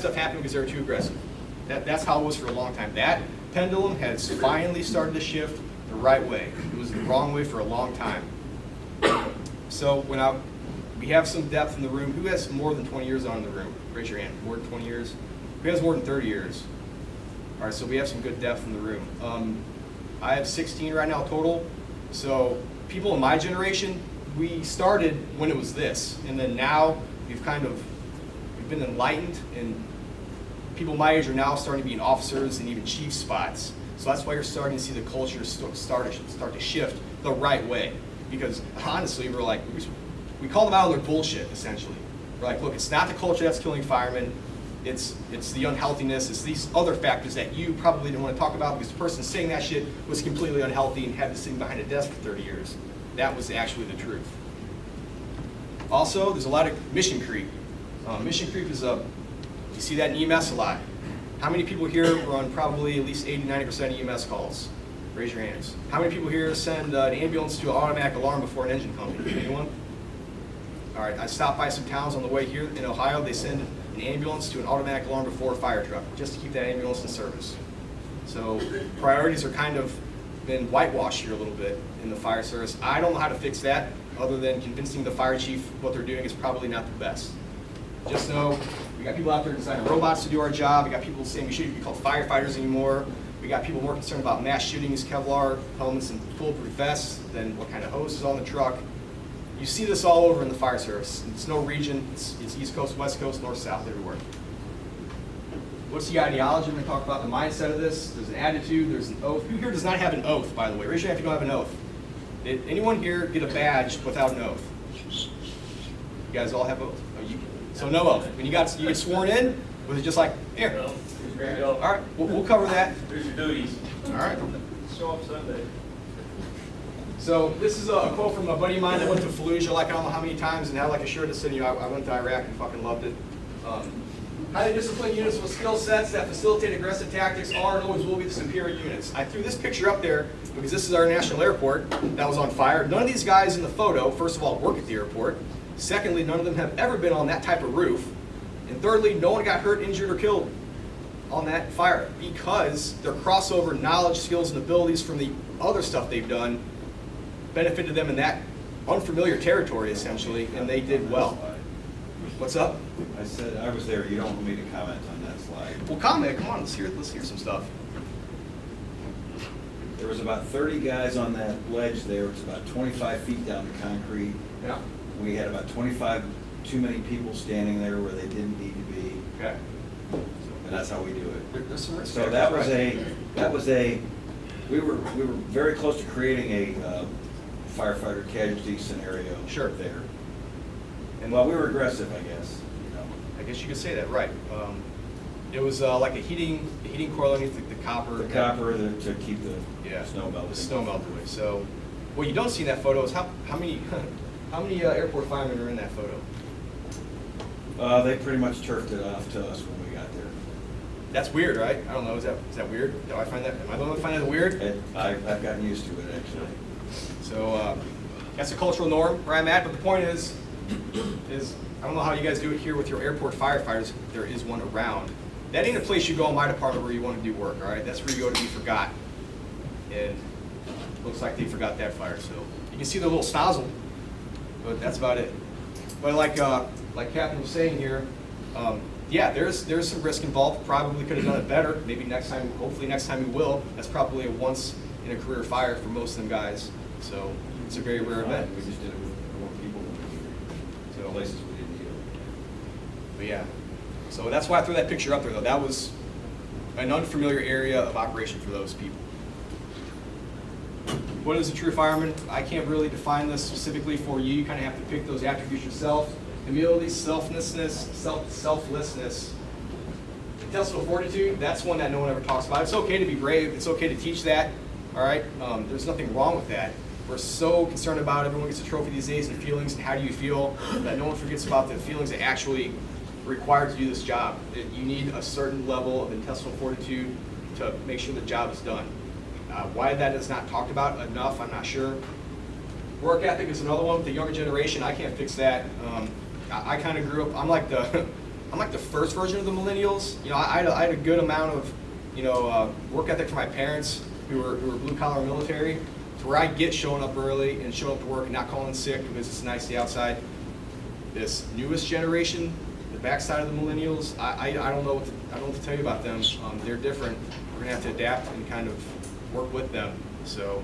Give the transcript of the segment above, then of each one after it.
Stuff happened because they were too aggressive. That's how it was for a long time. That pendulum has finally started to shift the right way. It was the wrong way for a long time. So we have some depth in the room. Who has more than 20 years on in the room? Raise your hand. More than 20 years? Who has more than 30 years? All right, so we have some good depth in the room. I have 16 right now total. So people in my generation, we started when it was this, and then now we've been enlightened, and people my age are now starting to be in officers and even chief spots. So that's why you're starting to see the culture start to shift the right way. Because honestly, we call them out on their bullshit, essentially. We're like, look, it's not the culture that's killing firemen. It's the unhealthiness. It's these other factors that you probably didn't want to talk about because the person saying that shit was completely unhealthy and had been sitting behind a desk for 30 years. That was actually the truth. Also, there's a lot of mission creep. Mission creep is you see that in EMS a lot. How many people here run probably at least 80-90% EMS calls? Raise your hands. How many people here send an ambulance to an automatic alarm before an engine company? Anyone? All right, I stopped by some towns on the way here in Ohio. They send an ambulance to an automatic alarm before a fire truck, just to keep that ambulance in service. So priorities are kind of been whitewashed here a little bit in the fire service. I don't know how to fix that, other than convincing the fire chief what they're doing is probably not the best. Just know, we got people out there designing robots to do our job. We got people saying we shouldn't be called firefighters anymore. We got people more concerned about mass shootings, Kevlar helmets, and bulletproof vests than what kind of hose is on the truck. You see this all over in the fire service. It's no region. It's East Coast, West Coast, North, South, everywhere. What's the ideology? We're going to talk about the mindset of this. There's an attitude. There's an oath. Who here does not have an oath, by the way? Raise your hand if you don't have an oath. Did anyone here get a badge without an oath? You guys all have oaths? So no oath. When you get sworn in, was it just like, here? No. All right, we'll cover that. Here's your duties. All right. Show up Sunday. So this is a quote from a buddy of mine that went to Fallujah like I don't know how many times and had like a shirt that said, I went to Iraq and fucking loved it. Highly disciplined units with skill sets that facilitate aggressive tactics are and always will be the superior units. I threw this picture up there because this is our national airport that was on fire. None of these guys in the photo, first of all, work at the airport. Secondly, none of them have ever been on that type of roof. And thirdly, no one got hurt, injured, or killed on that fire because their crossover knowledge, skills, and abilities from the other stuff they've done benefited them in that unfamiliar territory, essentially, and they did well. What's up? I said I was there. You don't want me to comment on that slide. Well, comment. Come on, let's hear some stuff. There was about 30 guys on that ledge there. It's about 25 feet down the concrete. Yeah. We had about 25 too many people standing there where they didn't need to be. Okay. And that's how we do it. There's some risk. So we were very close to creating a firefighter casualty scenario. Sure. There. And while we were aggressive, I guess. I guess you could say that, right. It was like a heating coil underneath the copper. The copper to keep the snow melt. The snow melt away. So what you don't see in that photo is how many airport firemen are in that photo? They pretty much turfed it off to us when we got there. That's weird, right? I don't know. Is that weird? Am I the only one that find that weird? I've gotten used to it, actually. So that's a cultural norm where I'm at. But the point is I don't know how you guys do it here with your airport firefighters. There is one around. That ain't a place you go in my department where you want to do work. All right, that's where you go to be forgot. And looks like they forgot that fire. So you can see the little snozzle, but that's about it. But like Captain was saying here, yeah, there's some risk involved. Probably could have done it better. Maybe next time, hopefully next time we will. That's probably a once in a career fire for most of them guys. So it's a very rare event. We just did it with more people when we needed. So places we didn't need it. But yeah, so that's why I threw that picture up there though. That was an unfamiliar area of operation for those people. What is a true fireman? I can't really define this specifically for you. You kind of have to pick those attributes yourself. Humility, selflessness, intestinal fortitude, that's one that no one ever talks about. It's okay to be brave. It's okay to teach that. All right? There's nothing wrong with that. We're so concerned about everyone gets a trophy these days and feelings and how do you feel that no one forgets about the feelings that actually required to do this job. You need a certain level of intestinal fortitude to make sure the job is done. Why that is not talked about enough, I'm not sure. Work ethic is another one with the younger generation. I can't fix that. I kind of grew up, I'm like the I'm like the first version of the millennials. You know, I had a good amount of, you know, work ethic from my parents who were blue collar military, to where I get showing up early and showing up to work and not calling sick because it's a nice day outside. This newest generation, the backside of the millennials, I don't know what to tell you about them. They're different. We're gonna have to adapt and kind of work with them. So,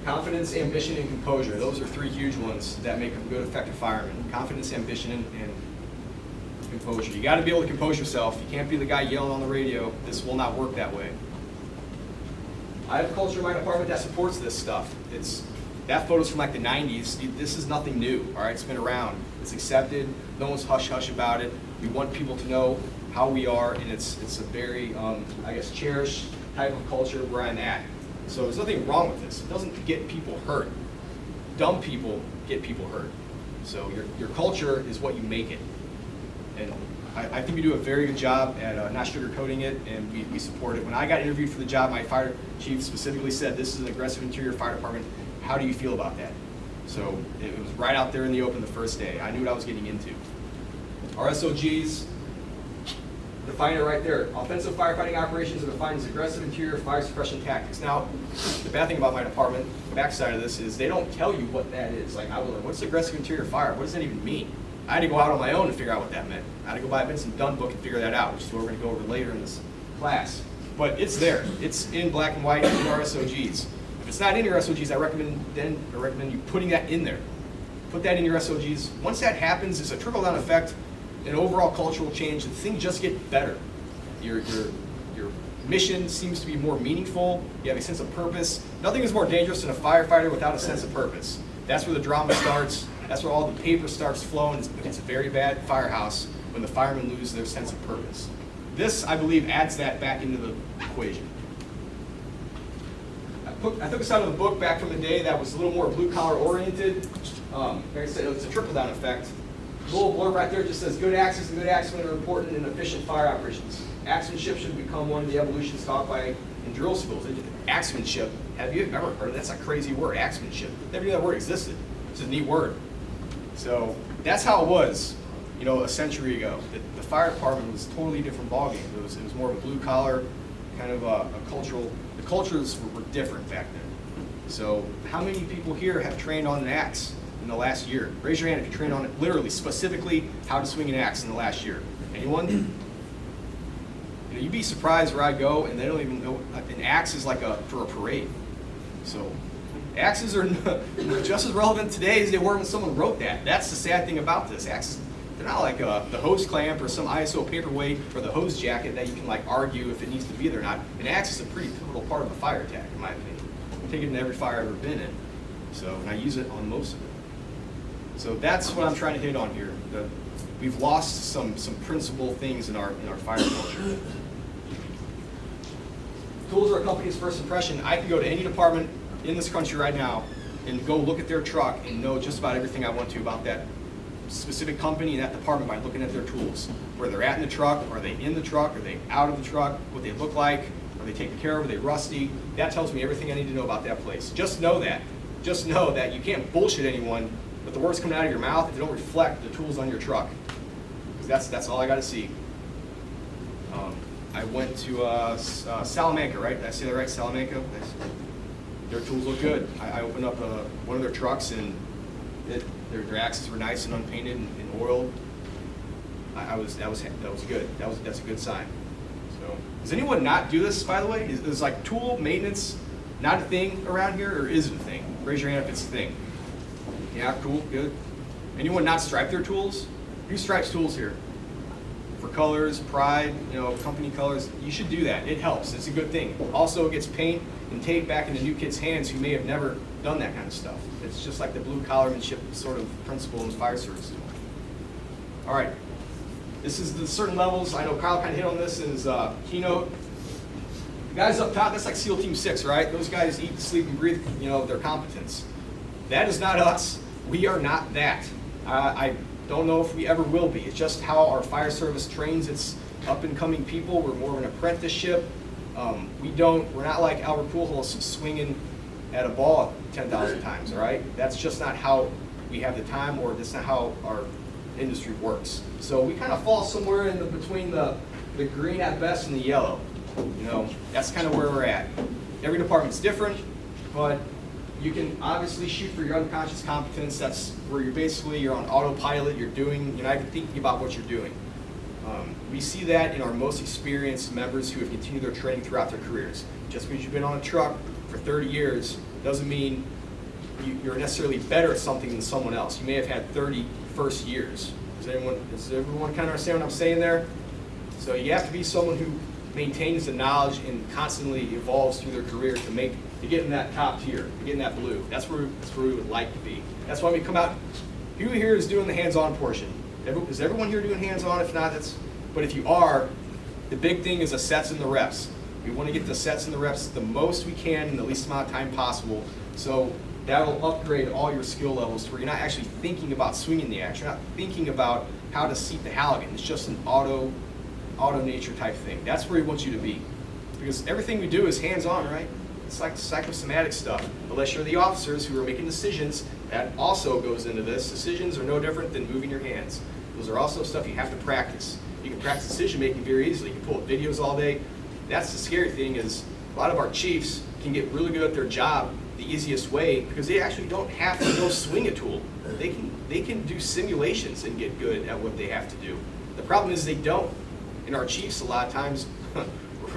confidence, ambition, and composure. Those are three huge ones that make a good, effective fireman. Confidence, ambition, and composure. You got to be able to compose yourself. You can't be the guy yelling on the radio. This will not work that way. I have a culture in my department that supports this stuff. That photo's from like the 90s. This is nothing new, all right? It's been around. It's accepted. No one's hush-hush about it. We want people to know how we are, and it's a very, I guess, cherished type of culture where I'm at. So there's nothing wrong with this. It doesn't get people hurt. Dumb people get people hurt. So your culture is what you make it. And I think we do a very good job at not sugarcoating it, and we support it. When I got interviewed for the job, my fire chief specifically said, this is an aggressive interior fire department. How do you feel about that? So it was right out there in the open the first day. I knew what I was getting into. Our SOGs, define it right there. Offensive firefighting operations are defined as aggressive interior fire suppression tactics. Now, the bad thing about my department, the backside of this, is they don't tell you what that is. Like, what's aggressive interior fire? What does that even mean? I had to go out on my own to figure out what that meant. I had to go buy a Vincent Dunn book and figure that out, which is what we're going to go over later in this class. But it's there. It's in black and white in our SOGs. If it's not in your SOGs, I recommend you putting that in there. Put that in your SOGs. Once that happens, it's a trickle-down effect, an overall cultural change. The things just get better. Your mission seems to be more meaningful. You have a sense of purpose. Nothing is more dangerous than a firefighter without a sense of purpose. That's where the drama starts. That's where all the paper starts flowing. It's a very bad firehouse when the firemen lose their sense of purpose. This, I believe, adds that back into the equation. I took this out of the book back from the day that was a little more blue-collar oriented. Like I said, it's a trickle-down effect. The little blurb right there just says, good axes and good axemen are important in efficient fire operations. Axemanship should become one of the evolutions taught by in drill schools. Axemanship, have you ever heard of that? That's a crazy word, axemanship. Never knew that word existed. It's a neat word. So that's how it was, you know, a century ago. The fire department was a totally different ballgame. It was more of a blue-collar, kind of a cultural, the cultures were different back then. So how many people here have trained on an axe in the last year? Raise your hand if you trained on it, literally, specifically, how to swing an axe in the last year. Anyone? You know, you'd be surprised where I go, and they don't even know, an axe is like for a parade. So axes are just as relevant today as they were when someone wrote that. That's the sad thing about this. Axes, they're not like the hose clamp or some ISO paperweight or the hose jacket that you can like argue if it needs to be there or not. An axe is a pretty pivotal part of a fire attack, in my opinion. I take it in every fire I've ever been in. So, and I use it on most of it. So that's what I'm trying to hit on here. We've lost some principal things in our fire culture. Tools are a company's first impression. I can go to any department in this country right now and go look at their truck and know just about everything I want to about that specific company and that department by looking at their tools. Where they're at in the truck, are they in the truck, are they out of the truck, what they look like, are they taken care of, are they rusty? That tells me everything I need to know about that place. Just know that. Just know that you can't bullshit anyone with the words coming out of your mouth if they don't reflect the tools on your truck. Because that's all I got to see. I went to Salamanca, right? Did I say that right? Salamanca? Their tools look good. I opened up one of their trucks and their axes were nice and unpainted and oiled. That was good. That's a good sign. So, does anyone not do this, by the way? Is like tool maintenance not a thing around here, or is it a thing? Raise your hand if it's a thing. Yeah, cool, good. Anyone not stripe their tools? Who stripes tools here? For colors, pride, you know, company colors, you should do that. It helps. It's a good thing. Also, it gets paint and tape back into new kids' hands who may have never done that kind of stuff. It's just like the blue collarmanship sort of principle in fire service. All right, this is the certain levels. I know Kyle kind of hit on this in his keynote. The guys up top, that's like SEAL Team 6, right? Those guys eat, sleep, and breathe, you know, their competence. That is not us. We are not that. I don't know if we ever will be. It's just how our fire service trains its up-and-coming people. We're more of an apprenticeship. We're not like Albert Pujols swinging at a ball 10,000 times, all right? That's just not how we have the time, or that's not how our industry works. So we kind of fall somewhere in between the green at best and the yellow. You know, that's kind of where we're at. Every department's different, but you can obviously shoot for your unconscious competence. That's where you're on autopilot. You're not even thinking about what you're doing. We see that in our most experienced members who have continued their training throughout their careers. Just because you've been on a truck for 30 years doesn't mean you're necessarily better at something than someone else. You may have had 30 first years. Does everyone kind of understand what I'm saying there? So you have to be someone who maintains the knowledge and constantly evolves through their career to get in that top tier, to get in that blue. That's where we would like to be. That's why we come out. Who here is doing the hands-on portion? Is everyone here doing hands-on? If not, but if you are, the big thing is the sets and the reps. We want to get the sets and the reps the most we can in the least amount of time possible. So that'll upgrade all your skill levels to where you're not actually thinking about swinging the axe. You're not thinking about how to seat the Halligan. It's just an auto nature type thing. That's where we want you to be. Because everything we do is hands-on, right? It's like psychosomatic stuff. Unless you're the officers who are making decisions, that also goes into this. Decisions are no different than moving your hands. Those are also stuff you have to practice. You can practice decision making very easily. You can pull up videos all day. That's the scary thing, is a lot of our chiefs can get really good at their job the easiest way because they actually don't have to go swing a tool. They can do simulations and get good at what they have to do. The problem is they don't. And our chiefs a lot of times